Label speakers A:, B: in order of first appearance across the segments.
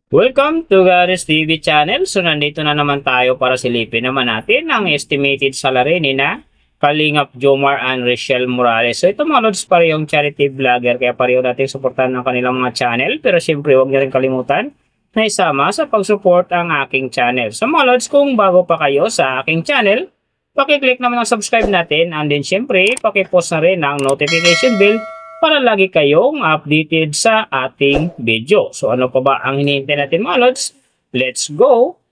A: Welcome to Garis TV channel. So nandito na naman tayo para silipin naman natin ang estimated salary ni na Kalingap Jomar and Rachel Morales. So ito mga lods, parehong charity vlogger kaya pareho natin suportahan ng kanilang mga channel. Pero siyempre huwag niyo rin kalimutan na isama sa pag-support ang aking channel. So mga lods, kung bago pa kayo sa aking channel, pakiclick naman ang subscribe natin and then siyempre pakipost na rin ang notification bell para lagi kayong updated sa ating video. So ano pa ba ang hinihintay natin mga lods? Let's go!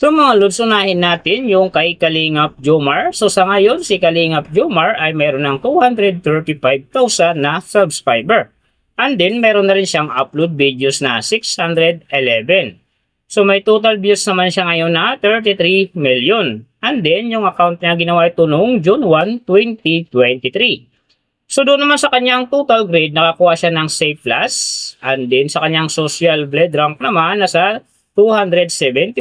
A: So mga lods, unahin natin yung kay Kalingap Jomar. So sa ngayon, si Kalingap Jomar ay meron ng 235,000 na subscriber. And then, meron na rin siyang upload videos na 611. So, may total views naman siya ngayon na 33 million. And then, yung account niya ginawa ito noong June 1, 2023. So, doon naman sa kanyang total grade, nakakuha siya ng C+. And then, sa kanyang social blade rank naman, nasa 271,724.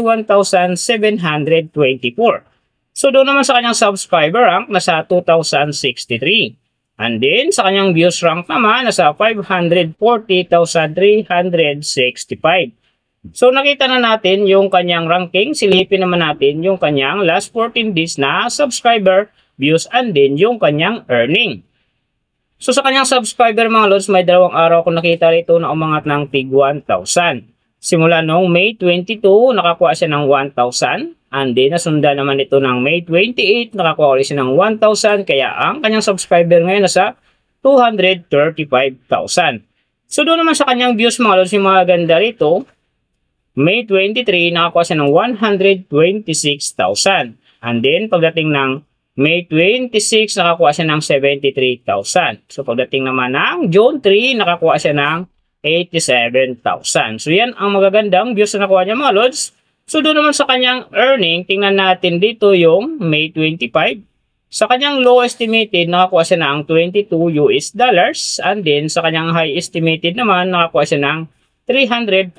A: So, doon naman sa kanyang subscriber rank, nasa 2,063. And then, sa kanyang views rank naman, nasa 540,365. So, nakita na natin yung kanyang ranking. Silipin naman natin yung kanyang last 14 days na subscriber, views, and then yung kanyang earning. So, sa kanyang subscriber mga lods, may 2 araw kung nakita rito na umangat ng tig 1,000. Simula noong May 22, nakakuha siya ng 1,000. And then, nasundan naman ito ng May 28, nakakuha ulit siya ng 1,000. Kaya, ang kanyang subscriber ngayon nasa 235,000. So, doon naman sa kanyang views mga lods, yung mga ganda rito, May 23, nakakuha siya ng 126,000. And then, pagdating ng May 26, nakakuha siya ng 73,000. So, pagdating naman ng June 3, nakakuha siya ng 87,000. So, yan ang magagandang views na nakuha niya mga lods. So, doon naman sa kanyang earning, tingnan natin dito yung May 25. Sa kanyang low estimated, nakakuha siya ng $22. And then, sa kanyang high estimated naman, nakakuha siya ng $349.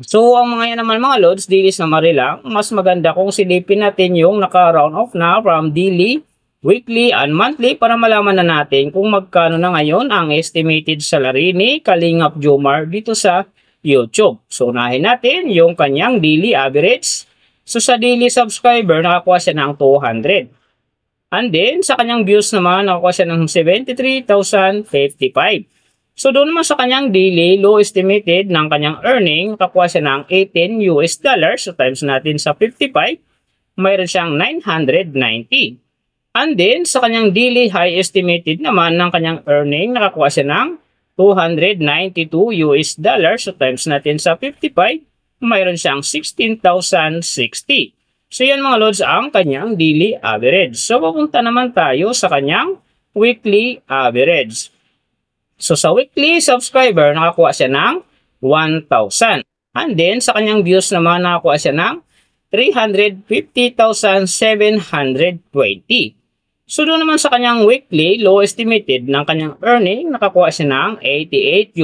A: So, ang mga yan naman mga lods, dailies na marilang, mas maganda kung silipin natin yung naka-round off na from daily, weekly, and monthly para malaman na natin kung magkano na ngayon ang estimated salary ni Kalingap Jomar dito sa YouTube. So, unahin natin yung kanyang daily average. So, sa daily subscriber, nakakuha siya ng 200. And then, sa kanyang views naman, nakakuha siya ng 73,055. So, doon naman sa kanyang daily, low estimated ng kanyang earning, nakakuha siya ng $18. So, times natin sa 55, mayroon siyang 990. And then, sa kanyang daily high estimated naman ng kanyang earning, nakakuha siya ng $292. So, times natin sa 55, mayroon siyang 16,060. So, yan mga lods ang kanyang daily average. So, pupunta naman tayo sa kanyang weekly average. So, sa weekly subscriber, nakakuha siya ng 1,000. And then, sa kanyang views naman, nakakuha siya ng 350,720. So, doon naman sa kanyang weekly, low estimated ng kanyang earning, nakakuha siya ng $88.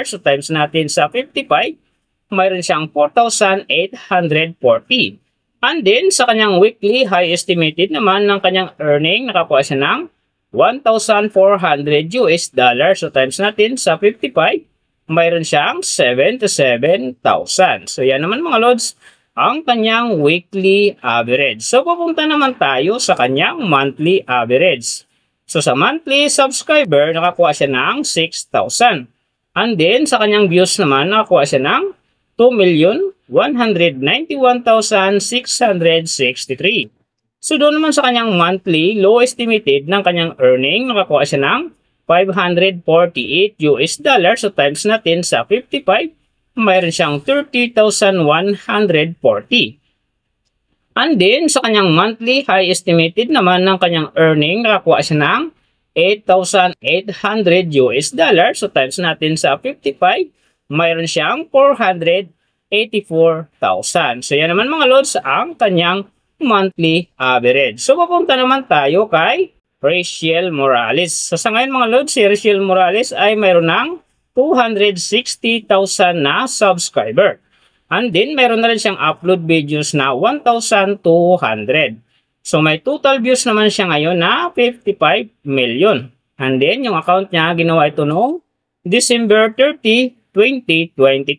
A: So, times natin sa 55, mayroon siyang 4,840. And then, sa kanyang weekly, high estimated naman ng kanyang earning, nakakuha siya ng $1,400. So, times natin sa 55, mayroon siyang 77,000. So, yan naman mga lods, ang kanyang weekly average. So, pupunta naman tayo sa kanyang monthly average. So, sa monthly subscriber, nakakuha siya ng 6,000. And then, sa kanyang views naman, nakakuha siya ng 2,191,663. So, doon naman sa kanyang monthly, low estimated ng kanyang earning, nakakuha siya ng $548. So, times natin sa 55, mayroon siyang 30,140. And then, sa kanyang monthly high estimated naman ng kanyang earning, nakakuha siya ng $8,800. So, times natin sa 55, mayroon siyang 484,000. So, yan naman mga lods ang kanyang monthly average. So, papunta naman tayo kay Rachel Morales. So, sa ngayon mga lods, si Rachel Morales ay mayroon ng 260,000 na subscriber. And then, meron na rin siyang upload videos na 1,200. So, may total views naman siya ngayon na 55 million. And then, yung account niya, ginawa ito noong December 30, 2022.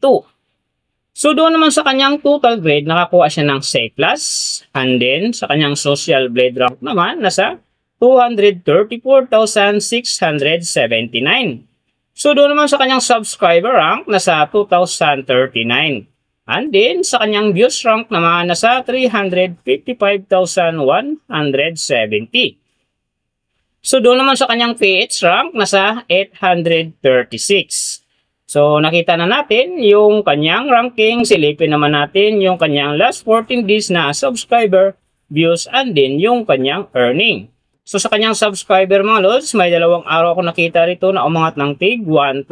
A: So, doon naman sa kanyang total grade, nakakuha siya ng C+. And then, sa kanyang social blade rank naman, nasa 234,679. So, doon naman sa kanyang subscriber rank, nasa 2,039. And then, sa kanyang views rank naman, nasa 355,170. So, doon naman sa kanyang PH rank, nasa 836. So, nakita na natin yung kanyang ranking. Silipin naman natin yung kanyang last 14 days na subscriber, views, and then yung kanyang earning. So, sa kanyang subscriber mga lods, may 2 araw ako nakita rito na umangat ng tig 1,000.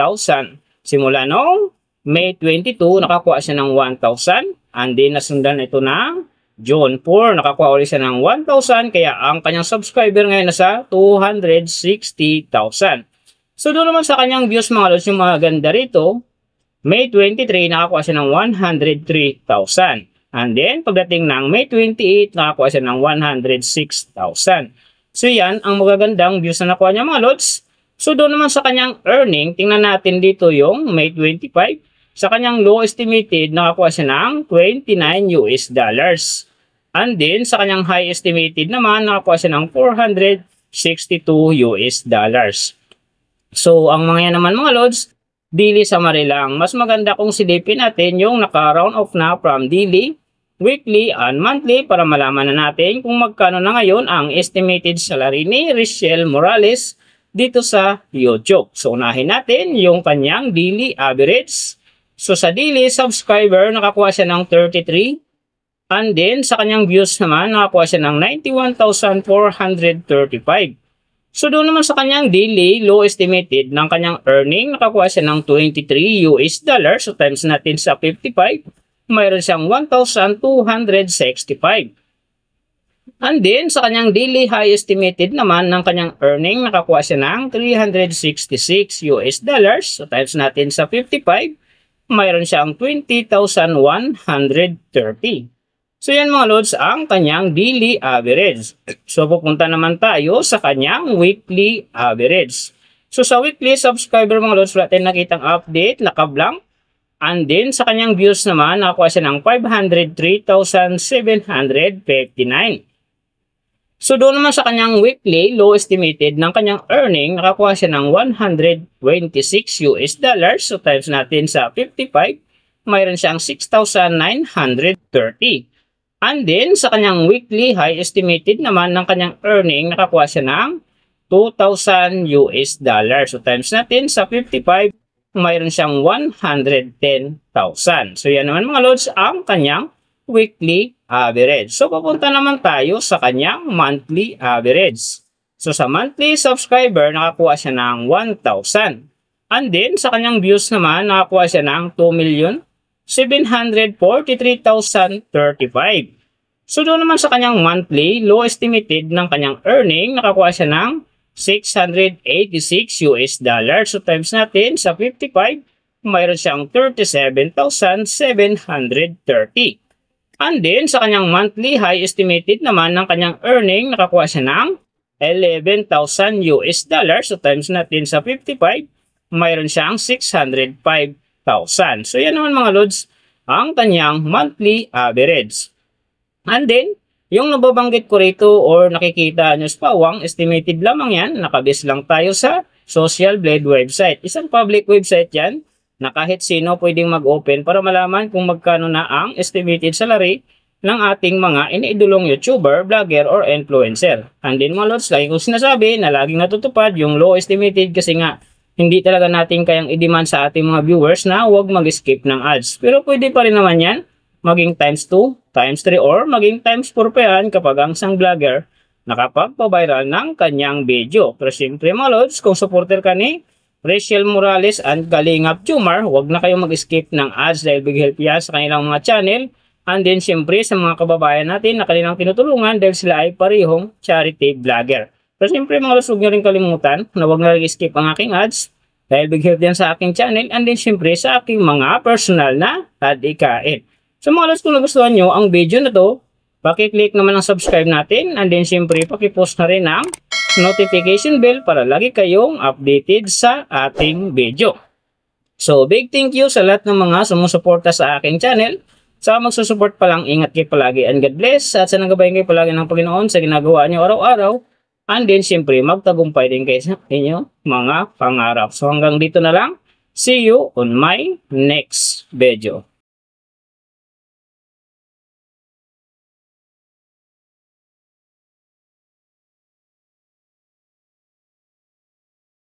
A: Simula noong May 22, nakakuha siya ng 1,000. And then, nasundan ito ng June 4, nakakuha ulit siya ng 1,000. Kaya, ang kanyang subscriber ngayon nasa 260,000. So, doon naman sa kanyang views mga lods, yung mga ganda rito, May 23, nakakuha siya ng 103,000. And then, pagdating ng May 28, nakakuha siya ng 106,000. So, yan ang magagandang views na nakuha niya mga lods. So, doon naman sa kanyang earning, tingnan natin dito yung May 25. Sa kanyang low estimated, nakakuha siya ng $29. And then, sa kanyang high estimated naman, nakakuha siya ng $462. So, ang mga yan naman mga lods, daily summary lang. Mas maganda kung silipin natin yung naka-round off na from daily, weekly, and monthly para malaman na natin kung magkano na ngayon ang estimated salary ni Richelle Morales dito sa YouTube. So, unahin natin yung kanyang daily average. So, sa daily subscriber, nakakuha siya ng 33. And then, sa kanyang views naman, nakakuha siya ng 91,435. So, doon naman sa kanyang daily, low estimated ng kanyang earning, nakakuha siya ng $23. So, times natin sa 55, mayroon siyang 1,265. And then, sa kanyang daily high estimated naman ng kanyang earning, nakakuha siya ng $366. So, times natin sa 55, mayroon siyang 20,130. So, yan mga lods, ang kanyang daily average. So, pupunta naman tayo sa kanyang weekly average. So, sa weekly subscriber mga lods, wala tayong nakitang update, naka-blank. And then, sa kanyang views naman, nakakuha siya ng 503,759. So, doon naman sa kanyang weekly, low estimated ng kanyang earning, nakakuha siya ng $126. So, times natin sa 55, mayroon siyang 6,930. And then, sa kanyang weekly high estimated naman ng kanyang earning, nakakuha siya ng $2,000. So, times natin sa 55, mayroon siyang 110,000. So, yan naman mga lods, ang kanyang weekly average. So, papunta naman tayo sa kanyang monthly average. So, sa monthly subscriber, nakakuha siya ng 1,000. And then, sa kanyang views naman, nakakuha siya ng 2,743,035. So, doon naman sa kanyang monthly, low estimated ng kanyang earning, nakakuha siya ng $686. So, times natin sa 55, mayroon siyang 37,730. And then, sa kanyang monthly high estimated naman ng kanyang earning, nakakuha siya ng $11,000. So, times natin sa 55, mayroon siyang 605,000. So, yan naman mga lods, ang kanyang monthly average. And then, yung nababanggit ko rito or nakikita nyo sa pawang, estimated lamang yan, nakabase lang tayo sa Social Blade website. Isang public website yan, na kahit sino pwedeng mag-open para malaman kung magkano na ang estimated salary ng ating mga iniidolong YouTuber, vlogger, or influencer. And then mga lods, lagi kong sinasabi na laging natutupad yung low estimated kasi nga hindi talaga natin kayang i-demand sa ating mga viewers na huwag mag-skip ng ads. Pero pwede pa rin naman yan, maging times 2, times 3, or maging times 4 pa yan kapag ang isang vlogger nakapagpa-viral ng kanyang video. Pero siyempre mga lods, kung supporter ka ni Richelle Morales and Kalingap Jomar, huwag na kayong mag-skip ng ads dahil big help yan sa kanilang mga channel. And then siyempre sa mga kababayan natin na kanilang tinutulungan dahil sila ay parehong charity vlogger. Pero siyempre mga lods, huwag nyo rin kalimutan na huwag na rin-skip ang aking ads dahil big help yan sa aking channel and then siyempre sa aking mga personal na ad ikain. So mga lods, kung nagustuhan nyo ang video na to, paki-click naman ang subscribe natin, and then syempre paki-post na rin ang notification bell para lagi kayong updated sa ating video. So big thank you sa lahat ng mga sumusuporta sa aking channel. Sa magsusupport pa lang, ingat kayo palagi and God bless. At sana gabayan kayo palagi ng Panginoon sa ginagawa nyo araw-araw. And then syempre magtagumpay din kayo sa inyo mga pangarap. So hanggang dito na lang. See you on my next video.